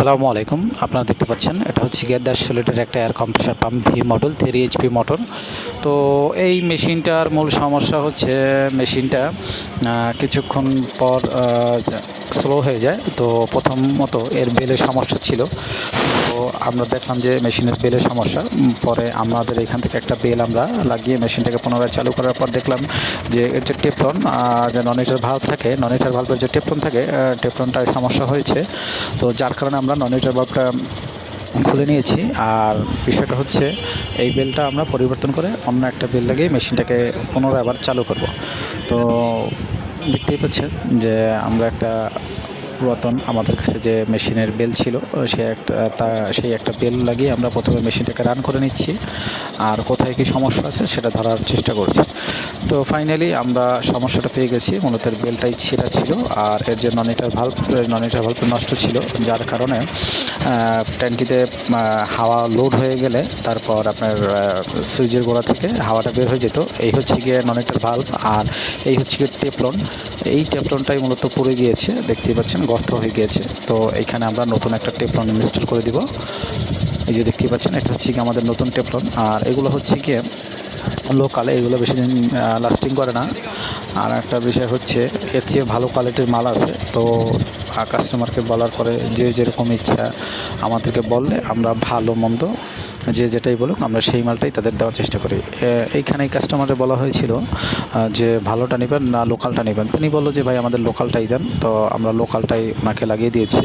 আসসালামু আলাইকুম। আপনারা দেখতে পাচ্ছেন এটা হচ্ছে গিয়ে ১৫০ লিটারের একটা air compressor pump V model 3 HP motor. তো এই মেশিনটার মূল সমস্যা হচ্ছে মেশিনটা কিছুক্ষণ পর স্লো হয়ে যায়। তো প্রথমত এর বেলের সমস্যা ছিল। তো আমরা দেখলাম যে মেশিনের বেলের সমস্যা। পরে আমাদের এখান থেকে একটা বেল আমরা লাগিয়ে মেশিনটাকে পুনরায় চালু করার পর দেখলাম যে এর যে টেফলন যে নন হিটার ভালভ থাকে, নন হিটার ভালভের যে টেফলন থাকে, টেফলনটায় সমস্যা হয়েছে। তো যার কারণে আমরা নন হিটার ভালভটা খুলে নিয়েছি। আর বিষয়টা হচ্ছে এই বেলটা আমরা পরিবর্তন করে অন্য একটা বেল লাগিয়ে মেশিনটাকে পুনরায় আবার চালু করব। তো দেখতেই পাচ্ছেন যে আমরা একটা পুরাতন আমাদের কাছে যে মেশিনের বেল ছিল সেই একটা বেল লাগিয়ে আমরা প্রথমে মেশিনটাকে রান করে নিচ্ছি, আর কোথায় কী সমস্যা আছে সেটা ধরার চেষ্টা করছি। তো ফাইনালি আমরা সমস্যাটা পেয়ে গেছি। মূলত এর বেলটাই ছেঁড়া ছিল, আর এর যে নন হিটার ভালভ নষ্ট ছিল, যার কারণে ট্যাঙ্কিতে হাওয়া লোড হয়ে গেলে তারপর আপনার সুইচের গোড়া থেকে হাওয়াটা বের হয়ে যেত। এই হচ্ছে গিয়ে নন হিটার ভালভ, আর এই হচ্ছে গিয়ে টেফলন। এই টেফলনটাই মূলত পুড়ে গিয়েছে, দেখতেই পাচ্ছেন গর্ত হয়ে গিয়েছে। তো এখানে আমরা নতুন একটা টেফলন ইনস্টল করে দিব। এই যে দেখতেই পাচ্ছেন এটা হচ্ছে কি আমাদের নতুন টেফলন। আর এগুলো হচ্ছে গিয়ে লোকালে, এগুলো বেশি দিন লাস্টিং করে না। আর একটা বিষয় হচ্ছে এর চেয়ে ভালো কোয়ালিটির মাল আছে। তো কাস্টমারকে বলার পরে যে যেরকম ইচ্ছা আমাদেরকে বললে আমরা ভালো মন্দ যে যেটাই বলুক আমরা সেই মালটাই তাদের দেওয়ার চেষ্টা করি। এইখানে কাস্টমারে বলা হয়েছিল যে ভালোটা নেবেন না লোকালটা নেবেন। তিনি বললো যে ভাই আমাদের লোকালটাই দেন। তো আমরা লোকালটাই ওনাকে লাগিয়ে দিয়েছি।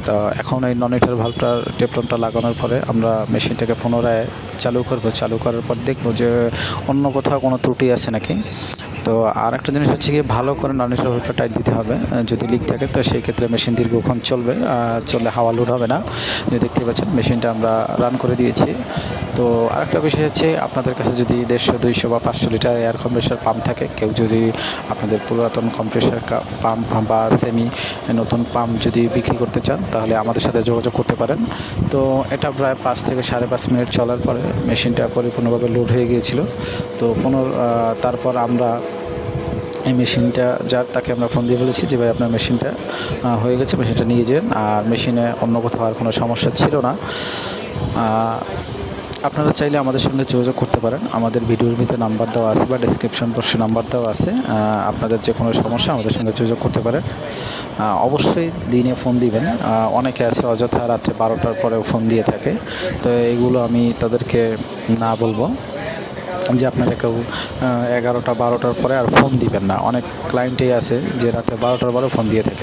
তো এখন এই নন হিটার ভালভটার টেফলনটা লাগানোর পরে আমরা মেশিনটাকে পুনরায় চালু করব। চালু করার পর দেখব যে অন্য কোথাও কোনো ত্রুটি আছে নাকি। তো আর একটা জিনিস হচ্ছে কি, ভালো করে নন হিটার ভালভটা টাইট দিতে হবে। যদি লিক থাকে তো সেই ক্ষেত্রে মেশিন দীর্ঘক্ষণ চললে হাওয়া লোড হবে না। যে দেখতে পাচ্ছেন মেশিনটা আমরা রান করে দিয়েছি। তো আরেকটা বিষয় হচ্ছে, আপনাদের কাছে যদি 150, 200 বা 500 লিটার এয়ার কম্প্রেসার পাম্প থাকে, কেউ যদি আপনাদের পুরাতন কম্প্রেসার পাম্প বা সেমি নতুন পাম্প যদি বিক্রি করতে চান, তাহলে আমাদের সাথে যোগাযোগ করতে পারেন। তো এটা প্রায় 5 থেকে 5.5 মিনিট চলার পরে মেশিনটা পরিপূর্ণভাবে লোড হয়ে গিয়েছিল। তো তারপর আমরা এই মেশিনটা তাকে আমরা ফোন দিয়ে বলেছি যে ভাই আপনার মেশিনটা হয়ে গেছে, মেশিনটা নিয়ে যান। আর মেশিনে অন্য কোথাও আর কোনো সমস্যা ছিল না। আপনারা চাইলে আমাদের সঙ্গে যোগাযোগ করতে পারেন। আমাদের ভিডিওর ভিতরে নাম্বার দেওয়া আছে বা ডেসক্রিপশন বক্সে নাম্বার দেওয়া আছে। আপনাদের যে কোনো সমস্যা আমাদের সঙ্গে যোগাযোগ করতে পারেন। অবশ্যই দিনে ফোন দিবেন। অনেকে আছে অযথা রাত্রে 12টার পরেও ফোন দিয়ে থাকে। তো এইগুলো আমি তাদেরকে না বলবো যে আপনারা কেউ 11টা 12টার পরে আর ফোন দিবেন না। অনেক ক্লায়েন্টই আছে যে রাতে 12টার পরেও ফোন দিয়ে থাকে।